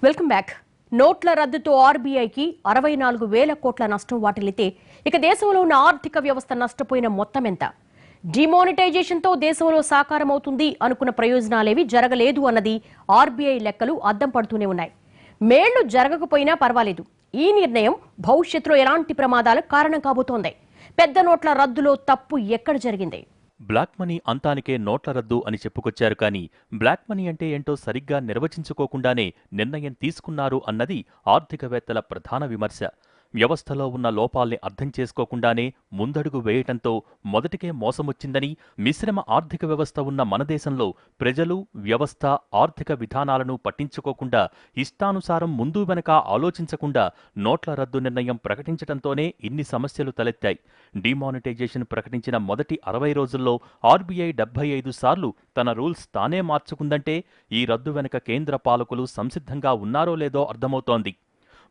Welcome back. నోట్ల రద్దుతో ఆర్బీఐకి 64,000 కోట్ల నష్టం వాటిల్లితే ఇక దేశంలో ఉన్న ఆర్థిక వ్యవస్థ నష్టపోయిన మొత్తం ఎంత? డిమానిటైజేషన్తో దేశంలో సాకారమవుతుంది అనుకున్న ప్రయోజనాలేవి జరగలేదు అన్నది ఆర్బీఐ లెక్కలు అద్దం పడుతూనే ఉన్నాయి. మేళ్లు జరగకపోయినా పర్వాలేదు, ఈ నిర్ణయం భవిష్యత్తులో ఎలాంటి ప్రమాదాలకు కారణం కాబోతోంది. పెద్ద నోట్ల రద్దులో తప్పు ఎక్కడ జరిగింది? బ్లాక్ మనీ అంతానికే నోట్ల రద్దు అని చెప్పుకొచ్చారు, కానీ బ్లాక్ మనీ అంటే ఏంటో సరిగ్గా నిర్వచించుకోకుండానే నిర్ణయం తీసుకున్నారు అన్నది ఆర్థికవేత్తల ప్రధాన విమర్శ. వ్యవస్థలో ఉన్న లోపాల్ని అర్థం చేసుకోకుండానే ముందడుగు వేయటంతో మొదటికే మోసమొచ్చిందని, మిశ్రమ ఆర్థిక వ్యవస్థ ఉన్న మన దేశంలో ప్రజలు, వ్యవస్థ, ఆర్థిక విధానాలను పట్టించుకోకుండా ఇష్టానుసారం ముందు వెనక ఆలోచించకుండా నోట్ల రద్దు నిర్ణయం ప్రకటించటంతోనే ఇన్ని సమస్యలు తలెత్తాయి. డిమానిటైజేషన్ ప్రకటించిన మొదటి 60 రోజుల్లో ఆర్బీఐ 75 సార్లు తన రూల్స్ తానే మార్చుకుందంటే ఈ రద్దు వెనక కేంద్ర పాలకులు సంసిద్ధంగా ఉన్నారో లేదో అర్థమవుతోంది.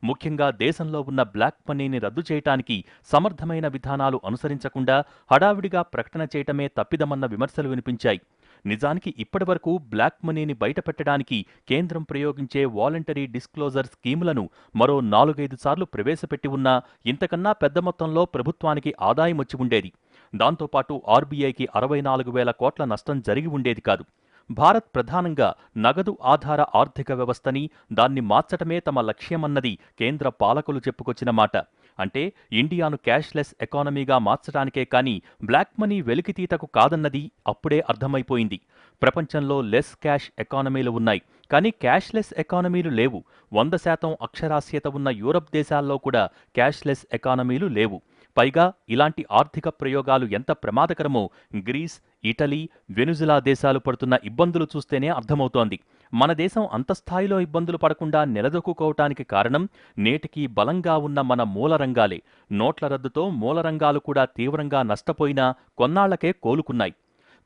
ముఖ్యంగా దేశంలో ఉన్న బ్లాక్ మనీని రద్దు చేయటానికి సమర్థమైన విధానాలు అనుసరించకుండా హడావిడిగా ప్రకటన చేయటమే తప్పిదమన్న విమర్శలు వినిపించాయి. నిజానికి ఇప్పటివరకు బ్లాక్ మనీని బయటపెట్టడానికి కేంద్రం ప్రయోగించే వాలంటరీ డిస్క్లోజర్ స్కీములను మరో 4-5 సార్లు ప్రవేశపెట్టి ఉన్నా ఇంతకన్నా పెద్ద మొత్తంలో ప్రభుత్వానికి ఆదాయం వచ్చి ఉండేది. దాంతోపాటు ఆర్బీఐకి 64,000 కోట్ల నష్టం జరిగి ఉండేది కాదు. భారత్ ప్రధానంగా నగదు ఆధార ఆర్థిక వ్యవస్థని, దాన్ని మార్చటమే తమ లక్ష్యమన్నది కేంద్ర పాలకులు చెప్పుకొచ్చిన మాట. అంటే ఇండియాను క్యాష్లెస్ ఎకానమీగా మార్చడానికే కానీ బ్లాక్ మనీ వెలికితీతకు కాదన్నది అప్పుడే అర్థమైపోయింది. ప్రపంచంలో లెస్ క్యాష్ ఎకానమీలు ఉన్నాయి, కానీ క్యాష్లెస్ ఎకానమీలు లేవు. 100% అక్షరాస్యత ఉన్న యూరప్ దేశాల్లో కూడా క్యాష్లెస్ ఎకానమీలు లేవు. పైగా ఇలాంటి ఆర్థిక ప్రయోగాలు ఎంత ప్రమాదకరమో గ్రీస్, ఇటలీ, వెనుజులా దేశాలు పడుతున్న ఇబ్బందులు చూస్తేనే అర్థమవుతోంది. మన దేశం అంత స్థాయిలో ఇబ్బందులు పడకుండా నిలదొక్కుకోవటానికి కారణం నేటికీ బలంగా ఉన్న మన మూలరంగాలే. నోట్ల రద్దుతో మూలరంగాలు కూడా తీవ్రంగా నష్టపోయినా కొన్నాళ్లకే కోలుకున్నాయి.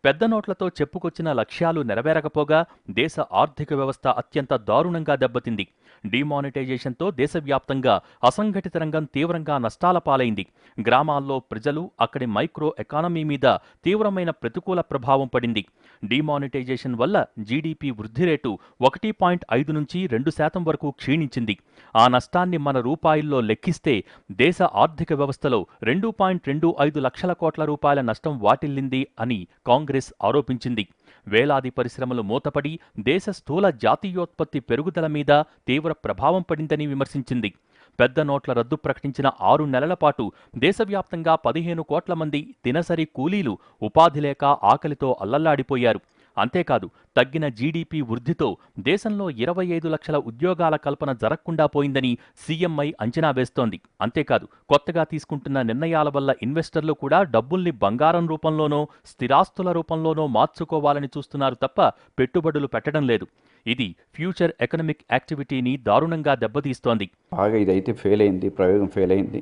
పెద్ద నోట్లతో చెప్పుకొచ్చిన లక్ష్యాలు నెరవేరకపోగా దేశ ఆర్థిక వ్యవస్థ అత్యంత దారుణంగా దెబ్బతింది. డిమానిటైజేషన్తో దేశవ్యాప్తంగా అసంఘటిత రంగం తీవ్రంగా నష్టాల పాలైంది. గ్రామాల్లో ప్రజలు, అక్కడి మైక్రో ఎకానమీ మీద తీవ్రమైన ప్రతికూల ప్రభావం పడింది. డిమానిటైజేషన్ వల్ల జీడీపీ వృద్ధి రేటు 1.5 నుంచి 2% వరకు క్షీణించింది. ఆ నష్టాన్ని మన రూపాయల్లో లెక్కిస్తే దేశ ఆర్థిక వ్యవస్థలో 2.25 లక్షల కోట్ల రూపాయల నష్టం వాటిల్లింది అని కాంగ్రెస్ ఆరోపించింది. వేలాది పరిశ్రమలు మూతపడి దేశ స్థూల జాతీయోత్పత్తి పెరుగుదల మీద తీవ్ర ప్రభావం పడిందని విమర్శించింది. పెద్ద నోట్ల రద్దు ప్రకటించిన 6 నెలల పాటు దేశవ్యాప్తంగా 15 కోట్ల మంది దినసరి కూలీలు ఉపాధి లేక ఆకలితో అల్లల్లాడిపోయారు. అంతేకాదు తగ్గిన జీడీపీ వృద్ధితో దేశంలో 25 లక్షల ఉద్యోగాల కల్పన జరగకుండా పోయిందని సీఎంఐ అంచనా వేస్తోంది. అంతేకాదు కొత్తగా తీసుకుంటున్న నిర్ణయాల వల్ల ఇన్వెస్టర్లు కూడా డబ్బుల్ని బంగారం రూపంలోనో, స్థిరాస్తుల రూపంలోనో మార్చుకోవాలని చూస్తున్నారు తప్ప పెట్టుబడులు పెట్టడం లేదు. ఇది ఫ్యూచర్ ఎకనామిక్ యాక్టివిటీని దారుణంగా దెబ్బతీస్తోంది. బాగా ఇదైతే ఫెయిల్ అయింది, ప్రయోగం ఫెయిల్ అయింది.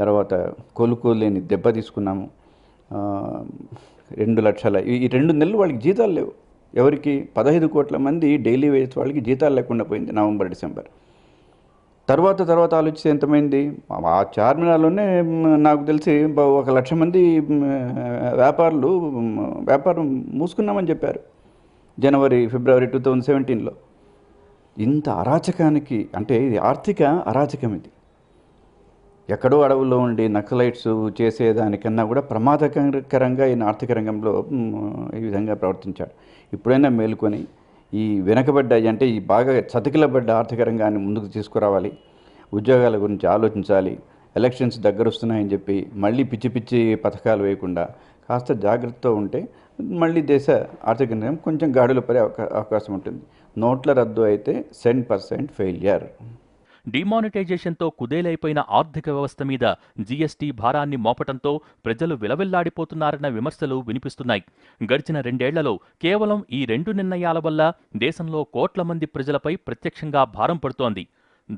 తర్వాత కోలుకోలేని దెబ్బ తీసుకున్నాము. 2 లక్షల ఈ 2 నెలలు వాళ్ళకి జీతాలు లేవు. ఎవరికి? 15 కోట్ల మంది డైలీ వేజ్ వాళ్ళకి జీతాలు లేకుండా పోయింది నవంబర్, డిసెంబర్. తర్వాత ఆలోచిస్తే ఎంతమైంది? ఆ చార్మినార్లోనే నాకు తెలిసి 1,00,000 మంది వ్యాపారం మూసుకున్నామని చెప్పారు జనవరి, ఫిబ్రవరి 2017లో. ఇంత అరాచకానికి, అంటే ఇది ఆర్థిక అరాచకం. ఇది ఎక్కడో అడవుల్లో ఉండి నక్సలైట్స్ చేసేదానికన్నా కూడా ప్రమాదకరంగా ఈయన ఆర్థిక రంగంలో ఈ విధంగా ప్రవర్తించాడు. ఇప్పుడైనా మేలుకొని ఈ వెనకబడ్డాయి, అంటే ఈ బాగా చతికిలబడ్డ ఆర్థిక రంగాన్ని ముందుకు తీసుకురావాలి. ఉద్యోగాల గురించి ఆలోచించాలి. ఎలక్షన్స్ దగ్గరొస్తున్నాయని చెప్పి మళ్ళీ పిచ్చి పథకాలు వేయకుండా కాస్త జాగ్రత్తతో ఉంటే మళ్ళీ దేశ ఆర్థిక రంగం కొంచెం గాడిలో పడే అవకాశం ఉంటుంది. నోట్ల రద్దు అయితే 100% ఫెయిల్యూర్. డిమానిటైజేషన్తో కుదేలైపోయిన ఆర్థిక వ్యవస్థ మీద జీఎస్టీ భారాన్ని మోపటంతో ప్రజలు విలవిల్లాడిపోతున్నారన్న విమర్శలు వినిపిస్తున్నాయి. గడిచిన 2 ఏళ్లలో కేవలం ఈ 2 నిర్ణయాల వల్ల దేశంలో కోట్ల మంది ప్రజలపై ప్రత్యక్షంగా భారం పడుతోంది.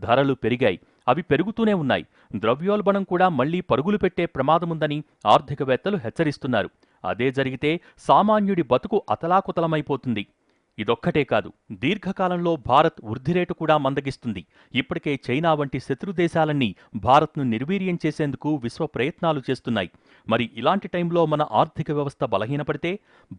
ధరలు పెరిగాయి, అవి పెరుగుతూనే ఉన్నాయి. ద్రవ్యోల్బణం కూడా మళ్లీ పరుగులు పెట్టే ప్రమాదముందని ఆర్థికవేత్తలు హెచ్చరిస్తున్నారు. అదే జరిగితే సామాన్యుడి బతుకు అతలాకుతలమైపోతుంది. ఇదొక్కటే కాదు, దీర్ఘకాలంలో భారత్ వృద్ధి రేటు కూడా మందగిస్తుంది. ఇప్పటికే చైనా వంటి శత్రు దేశాలన్నీ భారత్ను నిర్వీర్యం చేసేందుకు విశ్వ ప్రయత్నాలు చేస్తున్నాయి. మరి ఇలాంటి టైంలో మన ఆర్థిక వ్యవస్థ బలహీనపడితే,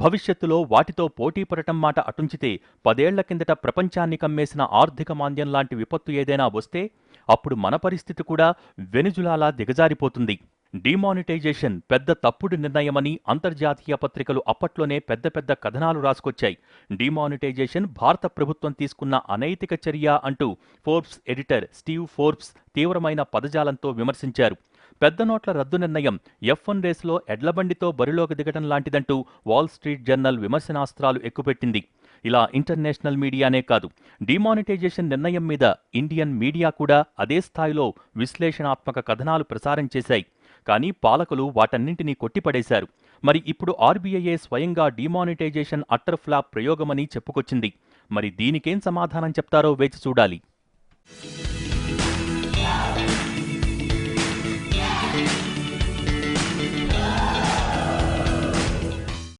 భవిష్యత్తులో వాటితో పోటీ పడటం మాట అటుంచితే 10 ఏళ్ల కిందట ప్రపంచాన్ని కమ్మేసిన ఆర్థిక మాంద్యం లాంటి విపత్తు ఏదైనా వస్తే అప్పుడు మన పరిస్థితి కూడా వెనుజులాలా దిగజారిపోతుంది. డిమానిటైజేషన్ పెద్ద తప్పుడు నిర్ణయమని అంతర్జాతీయ పత్రికలు అప్పట్లోనే పెద్ద పెద్ద కథనాలు రాసుకొచ్చాయి. డిమానిటైజేషన్ భారత ప్రభుత్వం తీసుకున్న అనైతిక చర్య అంటూ ఫోర్బ్స్ ఎడిటర్ స్టీవ్ ఫోర్బ్స్ తీవ్రమైన పదజాలంతో విమర్శించారు. పెద్ద నోట్ల రద్దు నిర్ణయం F1 రేసులో ఎడ్లబండితో బరిలోకి దిగటం లాంటిదంటూ వాల్ స్ట్రీట్ జర్నల్ విమర్శనాస్త్రాలు ఎక్కుపెట్టింది. ఇలా ఇంటర్నేషనల్ మీడియానే కాదు, డిమానిటైజేషన్ నిర్ణయం మీద ఇండియన్ మీడియా కూడా అదే స్థాయిలో విశ్లేషణాత్మక కథనాలు ప్రసారం చేశాయి. కానీ పాలకులు వాటన్నింటినీ కొట్టిపడేశారు. మరి ఇప్పుడు ఆర్బీఐఏ స్వయంగా డిమానిటైజేషన్ అట్టర్ ఫ్లాప్ ప్రయోగమని చెప్పుకొచ్చింది. మరి దీనికేం సమాధానం చెప్తారో వేచి చూడాలి.